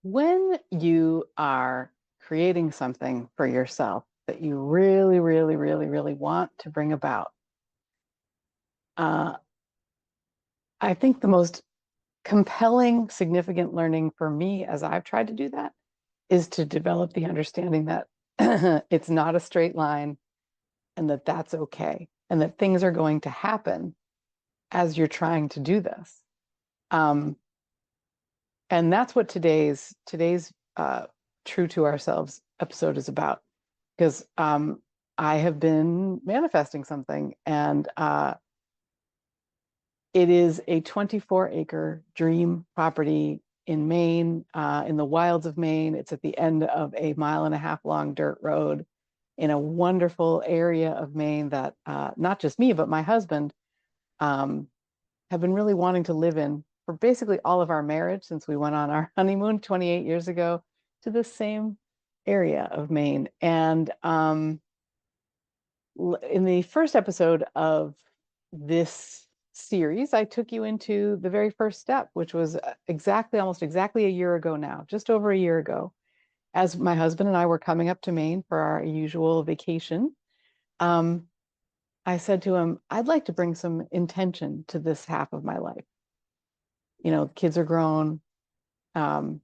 When you are creating something for yourself that you really, really, really, really want to bring about, uh, I think the most compelling, significant learning for me as I've tried to do that is to develop the understanding that it's not a straight line and that that's okay and that things are going to happen as you're trying to do this. Um, and that's what today's True to Ourselves episode is about. Because I have been manifesting something, and it is a 24-acre dream property in Maine, in the wilds of Maine. It's at the end of a 1.5 mile long dirt road in a wonderful area of Maine that not just me, but my husband um, have been really wanting to live in for basically all of our marriage since we went on our honeymoon 28 years ago to the same area of Maine. And in the first episode of this series, I took you into the very first step, which was almost exactly a year ago now, just over a year ago, as my husband and I were coming up to Maine for our usual vacation. Um, I said to him, I'd like to bring some intention to this half of my life. You know, kids are grown. Um,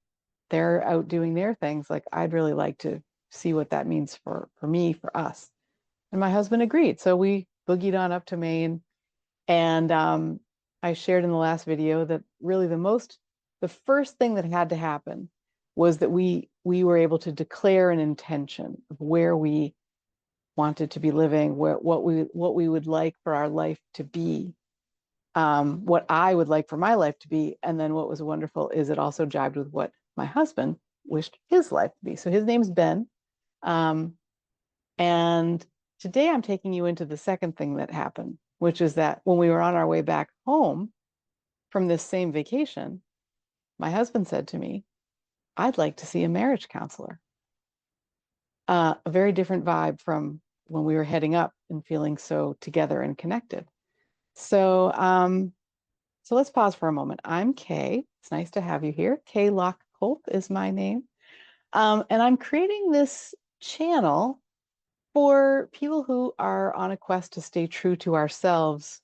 they're out doing their things. Like, I'd really like to see what that means for me, for us. And my husband agreed. So we boogied on up to Maine. And I shared in the last video that really the first thing that had to happen was that we were able to declare an intention of where we wanted to be living, what we would like for our life to be, what I would like for my life to be. And then what was wonderful is it also jived with what my husband wished his life to be. So his name's Ben. Um, and today I'm taking you into the second thing that happened, which is that when we were on our way back home from this same vacation, my husband said to me, I'd like to see a marriage counselor. A very different vibe from when we were heading up and feeling so together and connected. So, so let's pause for a moment. I'm Kay. It's nice to have you here. Kay Locke Colt is my name. And I'm creating this channel for people who are on a quest to stay true to ourselves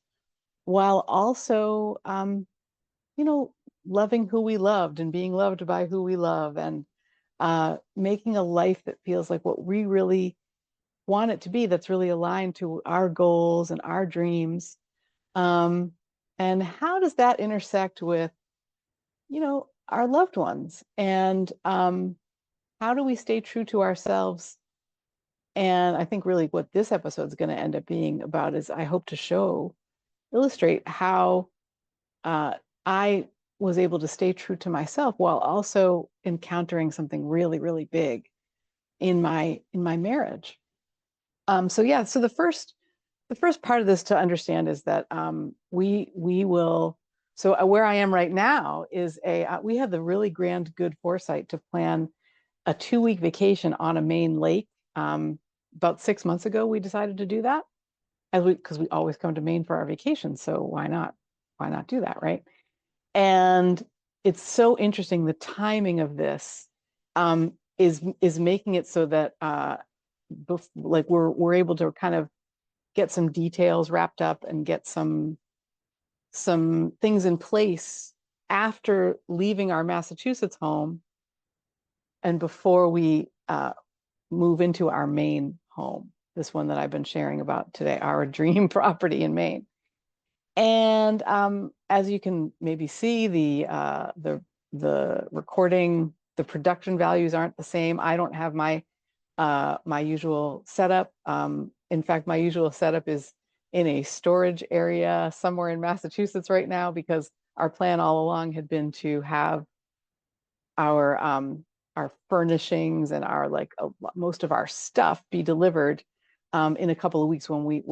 while also, you know, loving who we loved and being loved by who we love and making a life that feels like what we really want it to be, that's really aligned to our goals and our dreams. Um, and how does that intersect with, you know, our loved ones? And how do we stay true to ourselves? And I think really what this episode is going to end up being about is I hope to illustrate how I was able to stay true to myself while also encountering something really, really big in my marriage. So yeah, so the first part of this to understand is that we will. So where I am right now is we had the really grand good foresight to plan a 2-week vacation on a Maine lake. About 6 months ago, we decided to do that because we always come to Maine for our vacation. So why not do that, right? And it's so interesting. The timing of this is making it so that like we're able to kind of get some details wrapped up and get some things in place after leaving our Massachusetts home and before we move into our Maine home, this one that I've been sharing about today, our dream property in Maine. And as you can maybe see, the recording, the production values aren't the same. I don't have my usual setup. In fact, my usual setup is in a storage area somewhere in Massachusetts right now because our plan all along had been to have our furnishings and our most of our stuff be delivered in a couple of weeks when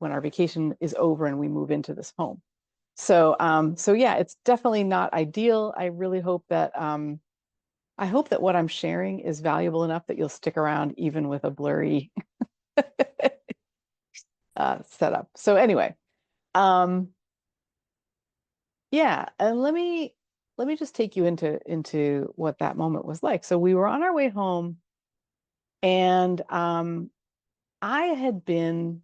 our vacation is over and we move into this home. So yeah, it's definitely not ideal. I hope that what I'm sharing is valuable enough that you'll stick around even with a blurry setup. So anyway, um, yeah, and let me let me just take you into what that moment was like. So we were on our way home, and I had been,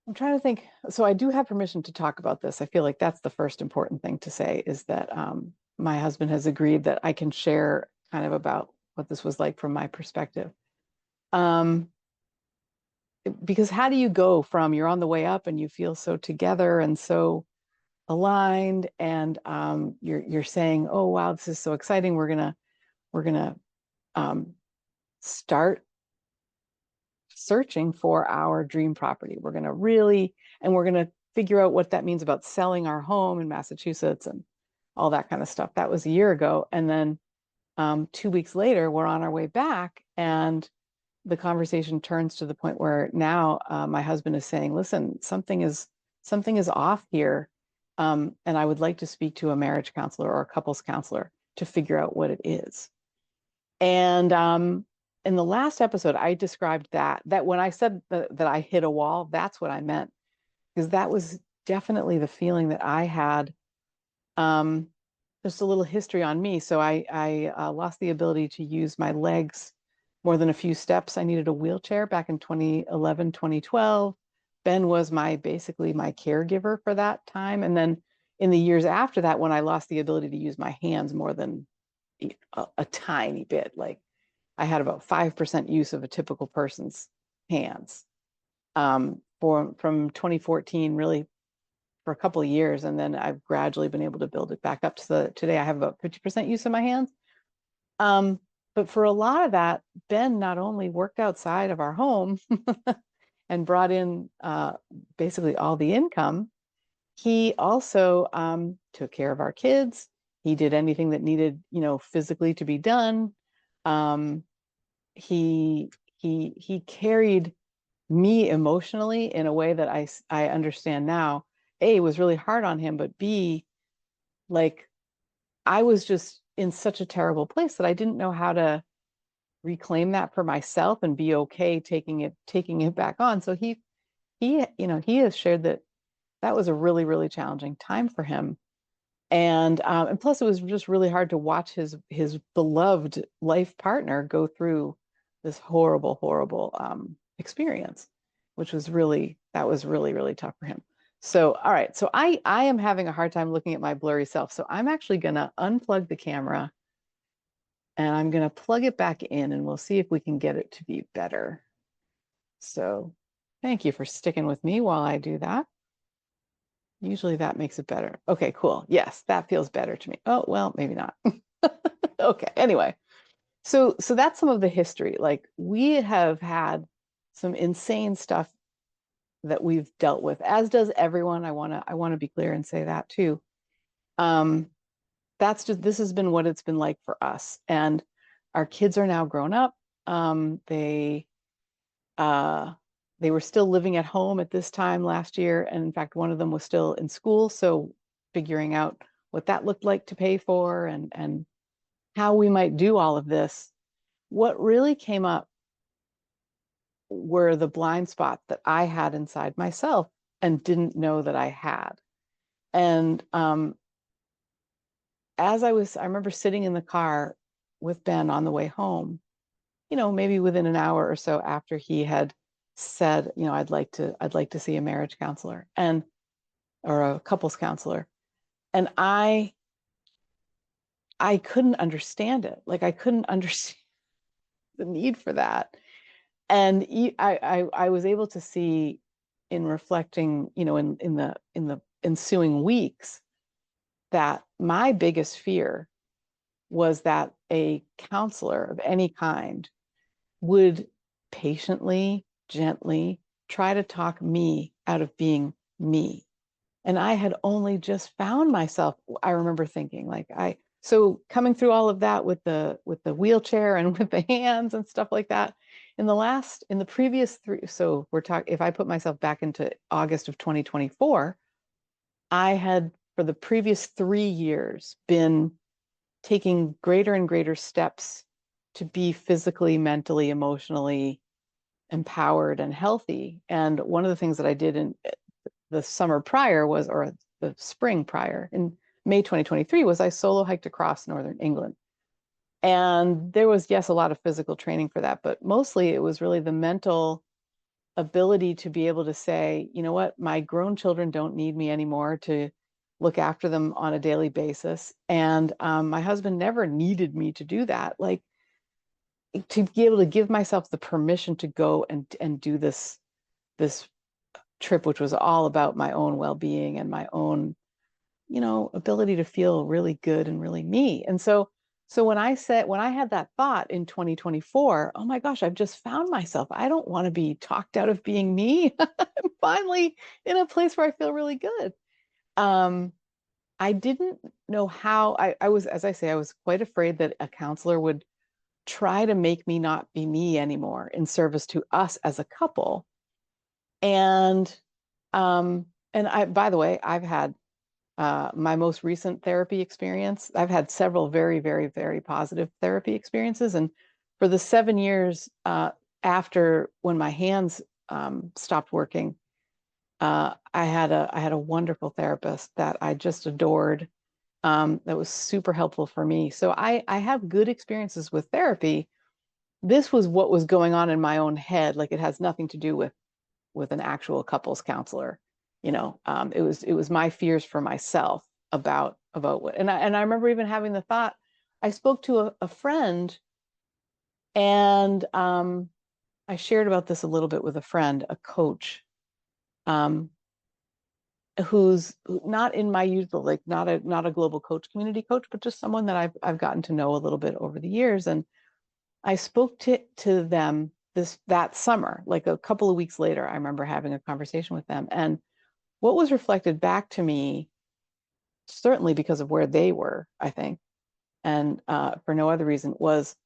I'm trying to think. So I do have permission to talk about this. I feel like that's the first important thing to say, is that my husband has agreed that I can share kind of about what this was like from my perspective. Um, because how do you go from, you're on the way up and you feel so together and so aligned, and you're saying, oh wow, this is so exciting, we're gonna um, start searching for our dream property. We're going to really, and we're going to figure out what that means about selling our home in Massachusetts and all that kind of stuff. That was a year ago. And then 2 weeks later, we're on our way back, and the conversation turns to the point where now my husband is saying, listen, something is off here. And I would like to speak to a marriage counselor or a couples counselor to figure out what it is. And in the last episode, I described that when I said that I hit a wall, that's what I meant, because that was definitely the feeling that I had. Um, just a little history on me. So I lost the ability to use my legs more than a few steps. I needed a wheelchair back in 2011, 2012. Ben was basically my caregiver for that time. And then in the years after that, when I lost the ability to use my hands more than a tiny bit, like I had about 5% use of a typical person's hands from 2014, really for a couple of years. And then I've gradually been able to build it back up to today I have about 50% use of my hands. But for a lot of that, Ben not only worked outside of our home and brought in basically all the income, he also took care of our kids. He did anything that needed, physically to be done. Um, he he carried me emotionally in a way that I understand now. A, was really hard on him, but B, like I was just in such a terrible place that I didn't know how to reclaim that for myself and be okay taking it back on. So he has shared that that was a really, really challenging time for him. And plus it was just really hard to watch his beloved life partner go through this horrible, horrible experience, which was really, that was really, really tough for him. So, all right. So I am having a hard time looking at my blurry self. So I'm actually going to unplug the camera and I'm going to plug it back in, and we'll see if we can get it to be better. So thank you for sticking with me while I do that. Usually that makes it better. Okay, cool. Yes, that feels better to me. Oh, well, maybe not. Okay. Anyway, so that's some of the history. Like we have had some insane stuff that we've dealt with, as does everyone. I want to be clear and say that too. Um, this has been what it's been like for us. And our kids are now grown up. Uh, they were still living at home at this time last year. And in fact, one of them was still in school. So figuring out what that looked like to pay for, and how we might do all of this. What really came up were the blind spots that I had inside myself and didn't know that I had. And I remember sitting in the car with Ben on the way home, maybe within an hour or so after he had said, I'd like to see a marriage counselor or a couples counselor. And I couldn't understand it. Like I couldn't understand the need for that. And I was able to see, in reflecting, in the ensuing weeks, that my biggest fear was that a counselor of any kind would patiently, gently try to talk me out of being me. And I had only just found myself, I remember thinking, so coming through all of that with the wheelchair and with the hands and stuff like that, in the previous so if I put myself back into August of 2024, I had for the previous 3 years been taking greater and greater steps to be physically, mentally, emotionally empowered and healthy. And one of the things that I did in the summer prior or the spring prior, in May 2023 was I solo hiked across northern England. And there was, yes, a lot of physical training for that, but mostly it was really the mental ability to be able to say, you know what, my grown children don't need me anymore to look after them on a daily basis. And my husband never needed me to do that. Like, to be able to give myself the permission to go and do this trip, which was all about my own well-being and my own, ability to feel really good and really me. And so when I had that thought in 2024, oh my gosh, I've just found myself. I don't want to be talked out of being me. I'm finally in a place where I feel really good. Um, I didn't know how. I was, as I say, I was quite afraid that a counselor would try to make me not be me anymore in service to us as a couple. And I, by the way, I've had my most recent therapy experience. I've had several very, very, very positive therapy experiences. And for the 7 years after when my hands stopped working, I had a wonderful therapist that I just adored. That was super helpful for me. So I have good experiences with therapy. This was what was going on in my own head. Like, it has nothing to do with an actual couples counselor. It was my fears for myself about what, and I remember even having the thought. I spoke to a friend, and I shared about this a little bit with a friend, a coach, um, who's not in my usual, like, not a global coach, community coach, but just someone that I've gotten to know a little bit over the years. And I spoke to them that summer, like a couple of weeks later. I remember having a conversation with them, and what was reflected back to me, certainly because of where they were, I think, and for no other reason, was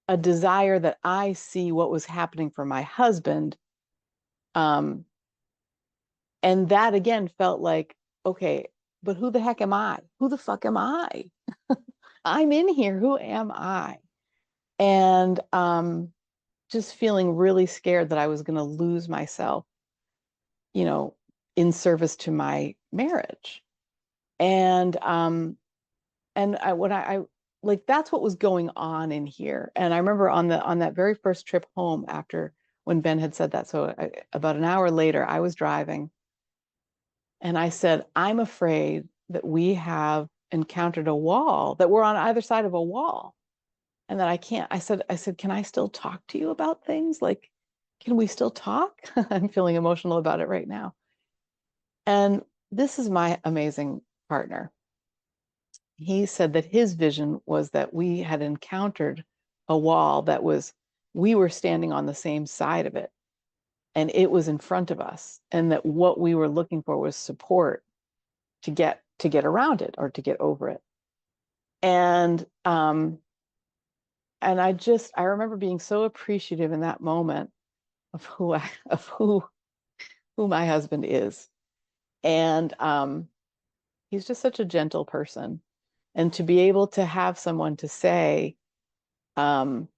a desire that I see what was happening for my husband. Um, and that again felt like, okay, but who the heck am I? Who the fuck am I? I'm in here. Who am I? And just feeling really scared that I was going to lose myself, you know, in service to my marriage. And when I like, that's what was going on in here. And I remember on that very first trip home after when Ben had said that. So about an hour later, I was driving, and I said, I'm afraid that we have encountered a wall, that we're on either side of a wall, and that I can't. I said, can I still talk to you about things? Like, can we still talk? I'm feeling emotional about it right now. And this is my amazing partner. He said that his vision was that we had encountered a wall that was, we were standing on the same side of it, and it was in front of us, and that what we were looking for was support to get around it, or to get over it. And I remember being so appreciative in that moment of who my husband is. And he's just such a gentle person. And to be able to have someone to say, um,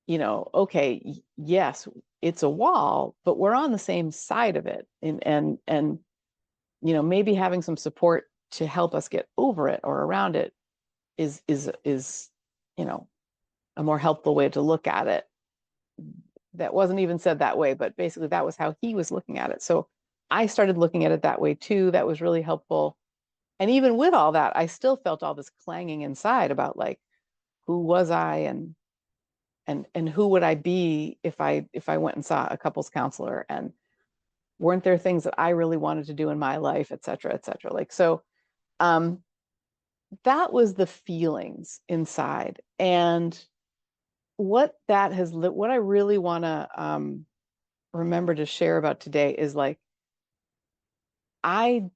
okay, yes, it's a wall, but we're on the same side of it. And maybe having some support to help us get over it or around it is a more helpful way to look at it. That wasn't even said that way, but basically that was how he was looking at it. So I started looking at it that way too. That was really helpful. And even with all that, I still felt all this clanging inside about, like, who was I, and who would I be if I went and saw a couples counselor, and weren't there things that I really wanted to do in my life, et cetera, et cetera. Like, so um that was the feelings inside. And what I really want to remember to share about today is, like, I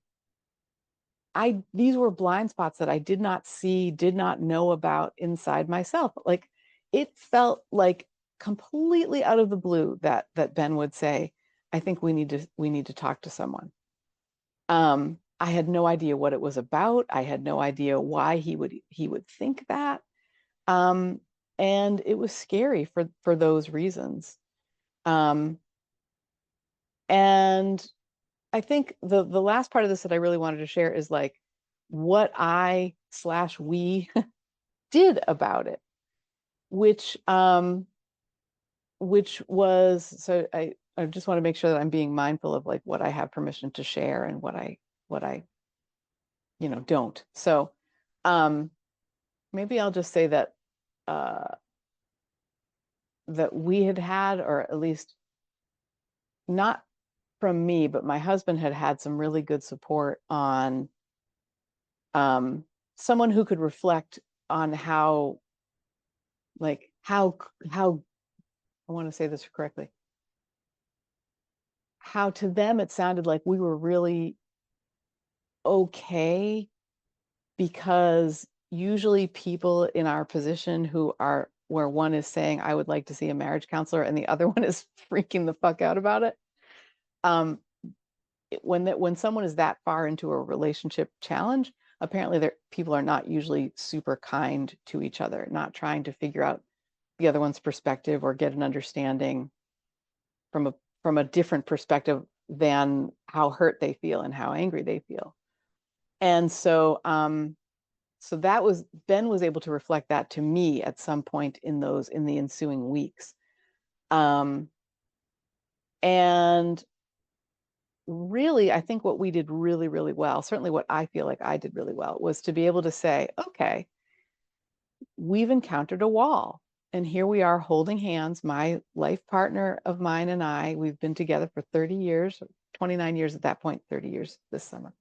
these were blind spots that I did not see, did not know about inside myself. Like, it felt like completely out of the blue that Ben would say, I think we need to talk to someone. I had no idea what it was about. I had no idea why he would think that. Um, and it was scary for those reasons. Um, and I think the last part of this that I really wanted to share is, like, what I/we did about it, which was, so I just want to make sure that I'm being mindful of like what I have permission to share and what I don't. So maybe I'll just say that that we had, or at least not from me, but my husband had some really good support on someone who could reflect on how I want to say this correctly, how to them it sounded like we were really okay, because usually people in our position who are, where one is saying I would like to see a marriage counselor and the other one is freaking the fuck out about it, um when someone is that far into a relationship challenge, apparently people are not usually super kind to each other, not trying to figure out the other one's perspective or get an understanding from a different perspective than how hurt they feel and how angry they feel. And so that was, Ben was able to reflect that to me at some point in the ensuing weeks. And really, I think what we did really, really well, certainly what I feel like I did really well, was to be able to say, okay, we've encountered a wall. And here we are holding hands, my life partner of mine and I. We've been together for 30 years, 29 years at that point, 30 years this summer.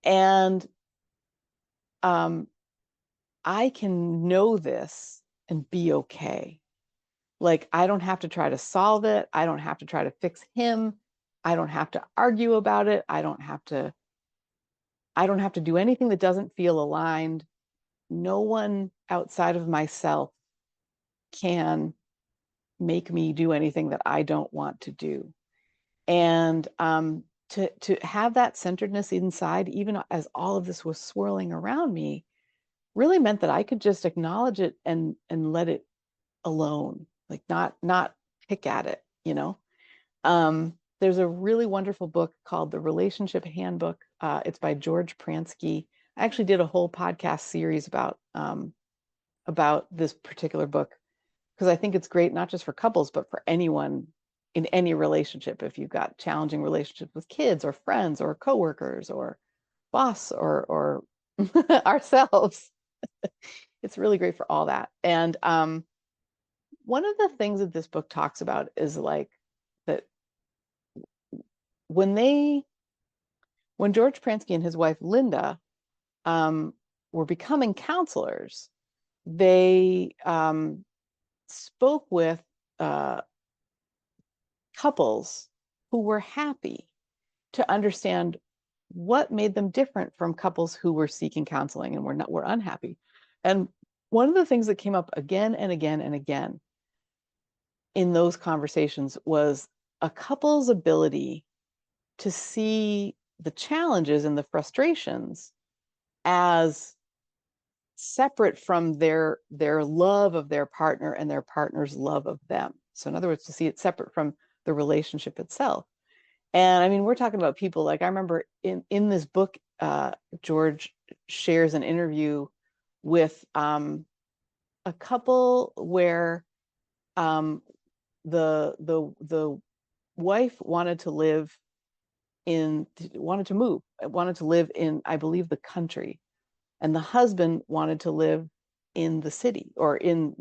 And I can know this and be okay. Like, I don't have to try to solve it. I don't have to try to fix him. I don't have to argue about it. I don't have to do anything that doesn't feel aligned. No one outside of myself can make me do anything that I don't want to do. And to have that centeredness inside, even as all of this was swirling around me, really meant that I could just acknowledge it and let it alone, like not pick at it, you know. There's a really wonderful book called The Relationship Handbook. It's by George Pransky. I actually did a whole podcast series about this particular book, because I think it's great not just for couples, but for anyone in any relationship. If you've got challenging relationships with kids or friends or coworkers or boss or ourselves, it's really great for all that. And one of the things that this book talks about is like that when George Pransky and his wife Linda were becoming counselors, they spoke with couples who were happy, to understand what made them different from couples who were seeking counseling and were unhappy. And one of the things that came up again and again and again in those conversations was a couple's ability to see the challenges and the frustrations as separate from their love of their partner and their partner's love of them. So in other words, to see it separate from the relationship itself. And I mean, we're talking about people like, I remember in this book, George shares an interview with a couple where the wife wanted to live in, I believe, the country, and the husband wanted to live in the city, or in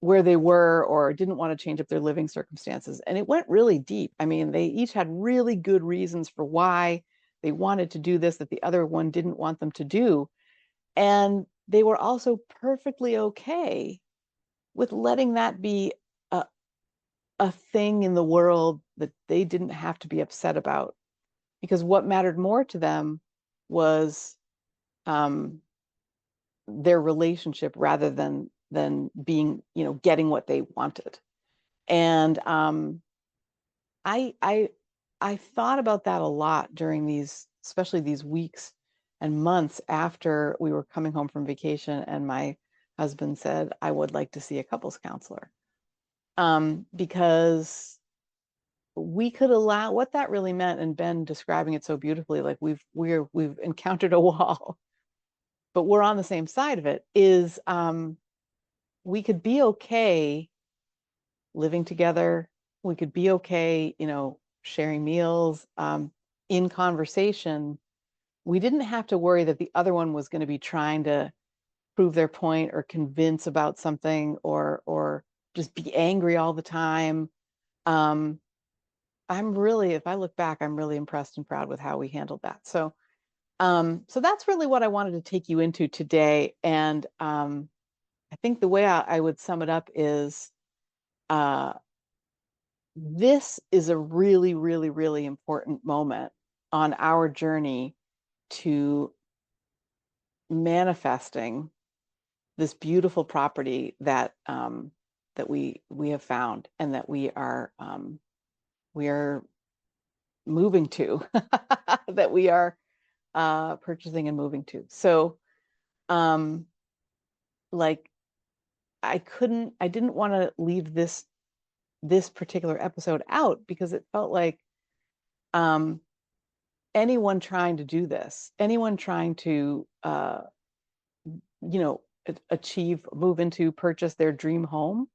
where they were, or didn't want to change up their living circumstances. And it went really deep. I mean, they each had really good reasons for why they wanted to do this that the other one didn't want them to do. And they were also perfectly okay with letting that be a thing in the world that they didn't have to be upset about, because what mattered more to them was their relationship, rather than being, getting what they wanted. And I thought about that a lot during especially these weeks and months after we were coming home from vacation, and my husband said, I would like to see a couples counselor. Because we could allow what that really meant, and Ben describing it so beautifully, like we've encountered a wall, but we're on the same side of it, is we could be okay living together. We could be okay, sharing meals, in conversation. We didn't have to worry that the other one was going to be trying to prove their point or convince about something, or just be angry all the time. If I look back, I'm really impressed and proud with how we handled that. So that's really what I wanted to take you into today. And I think the way I would sum it up is, uh, this is a really, really, really important moment on our journey to manifesting this beautiful property that we have found, and that we are moving to, that we are purchasing and moving to. So, like, I didn't want to leave this particular episode out, because it felt like, um, anyone trying to do this, anyone trying to, move into, purchase their dream home,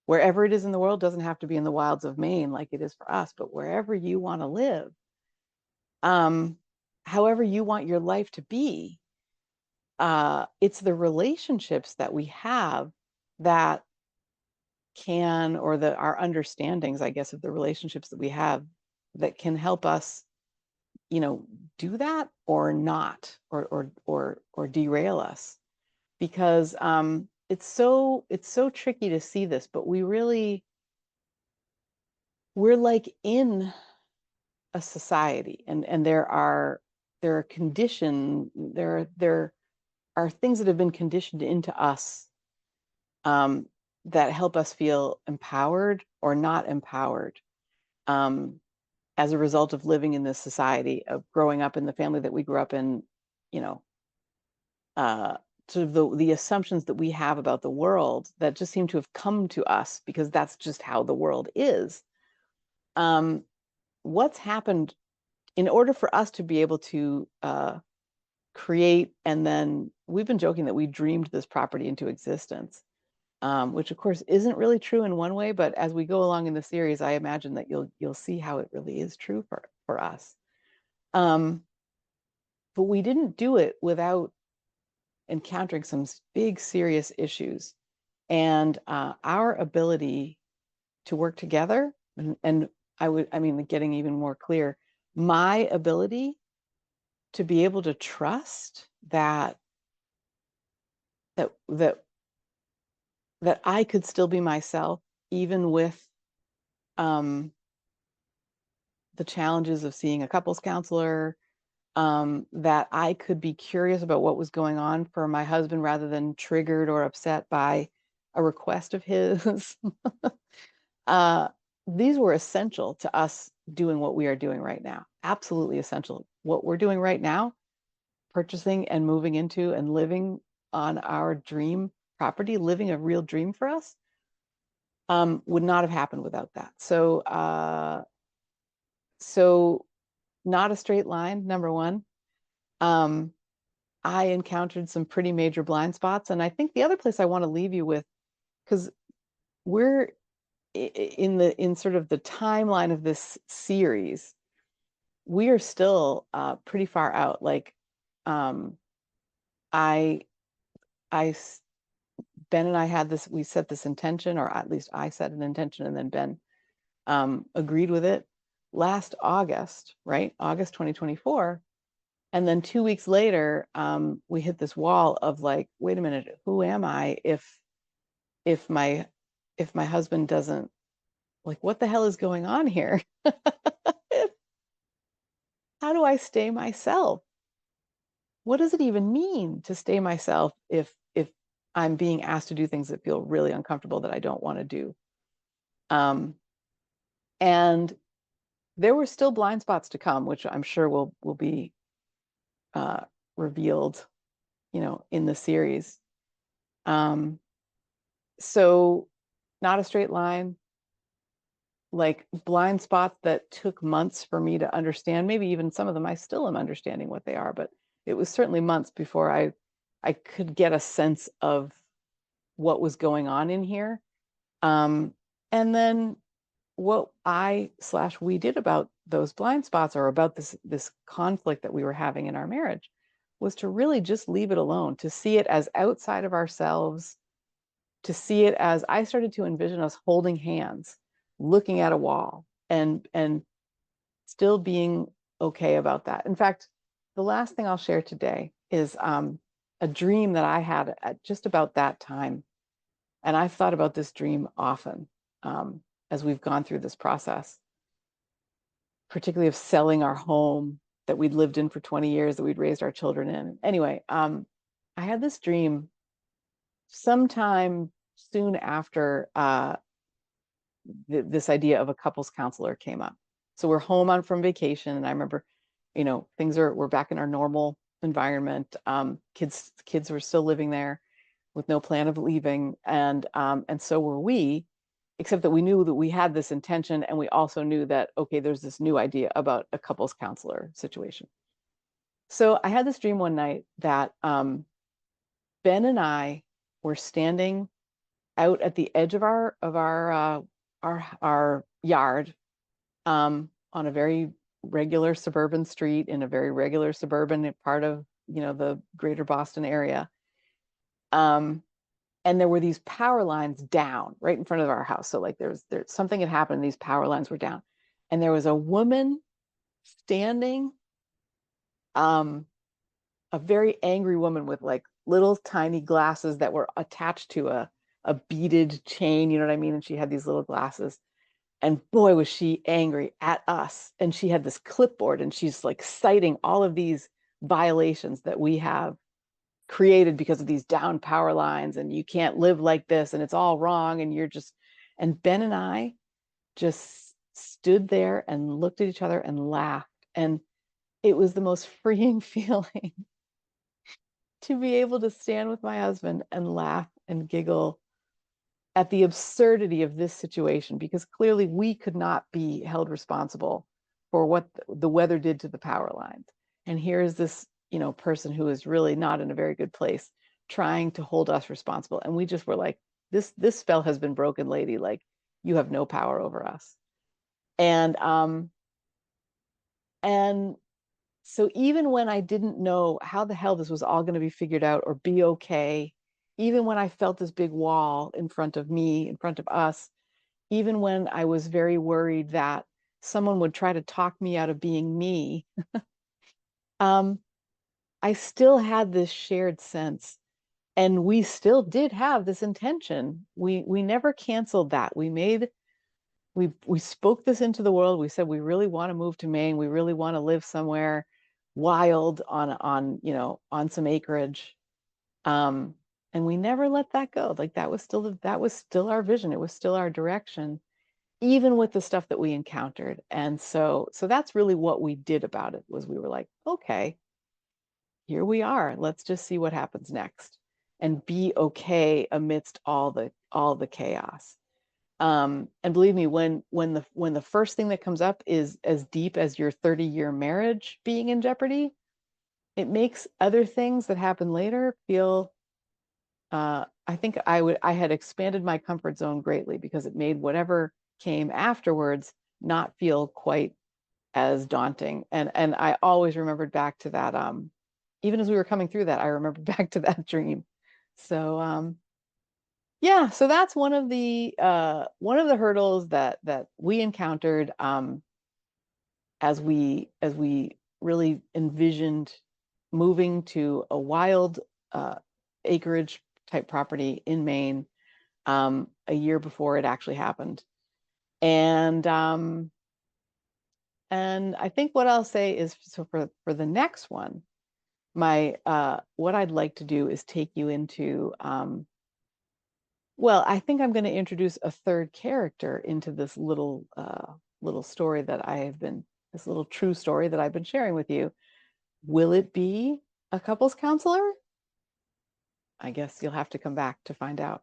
wherever it is in the world, doesn't have to be in the wilds of Maine like it is for us, but wherever you want to live, um, however you want your life to be, it's the relationships that we have that our understandings, I guess, of the relationships that we have, that can help us, do that or not, or derail us. Because it's so tricky to see this, but we're like in a society, and there are things that have been conditioned into us, um, that help us feel empowered or not empowered, um, as a result of living in this society, of growing up in the family that we grew up in, you know, uh, sort of the assumptions that we have about the world that just seem to have come to us because that's just how the world is. Um, what's happened in order for us to be able to create, and then we've been joking that we dreamed this property into existence, which of course isn't really true in one way, but as we go along in the series, I imagine that you'll see how it really is true for us. But we didn't do it without encountering some big serious issues, and our ability to work together, and getting even more clear, my ability to be able to trust that I could still be myself, even with um, the challenges of seeing a couples counselor, that I could be curious about what was going on for my husband rather than triggered or upset by a request of his. uh, these were essential to us doing what we are doing right now. Absolutely essential. What we're doing right now, purchasing and moving into and living on our dream property, living a real dream for us, would not have happened without that. So not a straight line, number one. Um, I encountered some pretty major blind spots. And I think the other place I want to leave you with, because we're in sort of the timeline of this series, we are still pretty far out. Like, um, I, I, Ben and I had this, we set this intention, or at least I set an intention, and then Ben agreed with it last August, right? August 2024. And then 2 weeks later, we hit this wall of like, wait a minute, who am I if my husband doesn't, like, what the hell is going on here? How do I stay myself? What does it even mean to stay myself if I'm being asked to do things that feel really uncomfortable, that I don't want to do? Um, and there were still blind spots to come, which I'm sure will be uh, revealed, in the series. So not a straight line. like blind spots that took months for me to understand. Maybe even some of them I still am understanding what they are, but it was certainly months before I could get a sense of what was going on in here. And then what I/we did about those blind spots, or about this conflict that we were having in our marriage, was to really just leave it alone, to see it as outside of ourselves, to see it as, I started to envision us holding hands, looking at a wall, and still being okay about that. In fact, the last thing I'll share today is a dream that I had at just about that time. And I've thought about this dream often, as we've gone through this process, particularly of selling our home that we'd lived in for 20 years, that we'd raised our children in. Anyway, I had this dream sometime soon after this idea of a couples counselor came up. So we're home on from vacation, and I remember, we're back in our normal environment. Kids were still living there with no plan of leaving, and so were we, except that we knew that we had this intention, and we also knew that, okay, there's this new idea about a couples counselor situation. So I had this dream one night that Ben and I were standing out at the edge of our yard, on a very regular suburban street in a very regular suburban part of the greater Boston area. And there were these power lines down right in front of our house. So like there's something had happened, these power lines were down, and there was a woman standing, a very angry woman with like little tiny glasses that were attached to a beaded chain, you know what I mean? And she had these little glasses. And boy, was she angry at us. And she had this clipboard, and she's like citing all of these violations that we have created because of these down power lines, and you can't live like this, and it's all wrong, and and Ben and I just stood there and looked at each other and laughed. And it was the most freeing feeling to be able to stand with my husband and laugh and giggle at the absurdity of this situation, because clearly we could not be held responsible for what the weather did to the power lines. And here's this, person who is really not in a very good place trying to hold us responsible. And we just were like, this spell has been broken, lady. Like, you have no power over us. And so even when I didn't know how the hell this was all going to be figured out or be okay, even when I felt this big wall in front of me, in front of us, even when I was very worried that someone would try to talk me out of being me, I still had this shared sense, and we still did have this intention. We never canceled that. We spoke this into the world. We said we really want to move to Maine. We really want to live somewhere wild on some acreage. And we never let that go. Like that was still our vision. It was still our direction, even with the stuff that we encountered. And so that's really what we did about it, was we were like, okay, here we are. Let's just see what happens next and be okay amidst all the chaos. And believe me, when the first thing that comes up is as deep as your 30-year marriage being in jeopardy, it makes other things that happen later feel, I think I had expanded my comfort zone greatly, because it made whatever came afterwards not feel quite as daunting. And I always remembered back to that, even as we were coming through that, I remembered back to that dream. So yeah, so that's one of the hurdles that we encountered, as we really envisioned moving to a wild acreage type property in Maine, a year before it actually happened. And I think what I'll say is, so for the next one, my what I'd like to do is take you into, well, I think I'm going to introduce a third character into this little story that this little true story that I've been sharing with you. Will it be a couples counselor? I guess you'll have to come back to find out.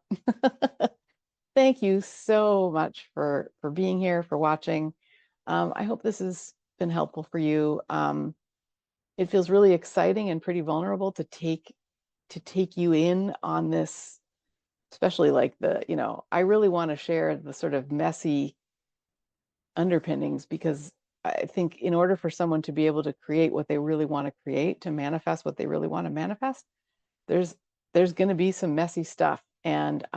thank you so much for being here, for watching. I hope this has been helpful for you. It feels really exciting and pretty vulnerable to take you in on this, especially like I really want to share the sort of messy underpinnings, because I think in order for someone to be able to create what they really want to create, to manifest what they really want to manifest, there's going to be some messy stuff. And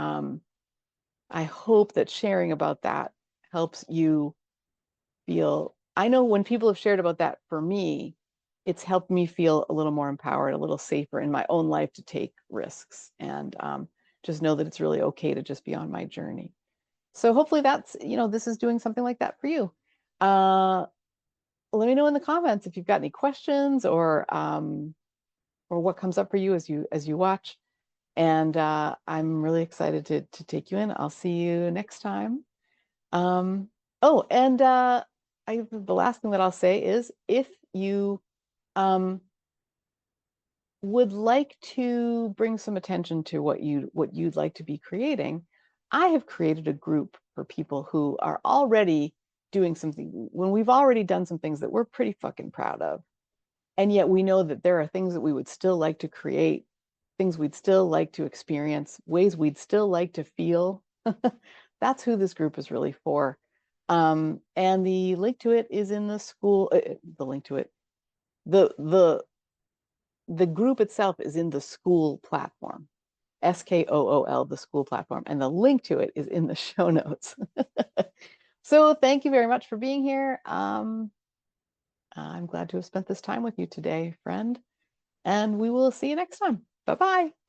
I hope that sharing about that helps you feel. I know when people have shared about that, for me, it's helped me feel a little more empowered, a little safer in my own life to take risks, and just know that it's really okay to just be on my journey. So hopefully that's, this is doing something like that for you. Let me know in the comments if you've got any questions, or what comes up for you as you watch. And I'm really excited to take you in. I'll see you next time. Oh, and the last thing that I'll say is, if you would like to bring some attention to what you'd like to be creating, I have created a group for people who are already doing something, when we've already done some things that we're pretty fucking proud of. And yet we know that there are things that we would still like to create, things we'd still like to experience, ways we'd still like to feel. That's who this group is really for. And the link to it is in the school, the link to it, the group itself is in the school platform, SKOOL, the school platform, and the link to it is in the show notes. So thank you very much for being here. I'm glad to have spent this time with you today, friend, and we will see you next time. Bye-bye.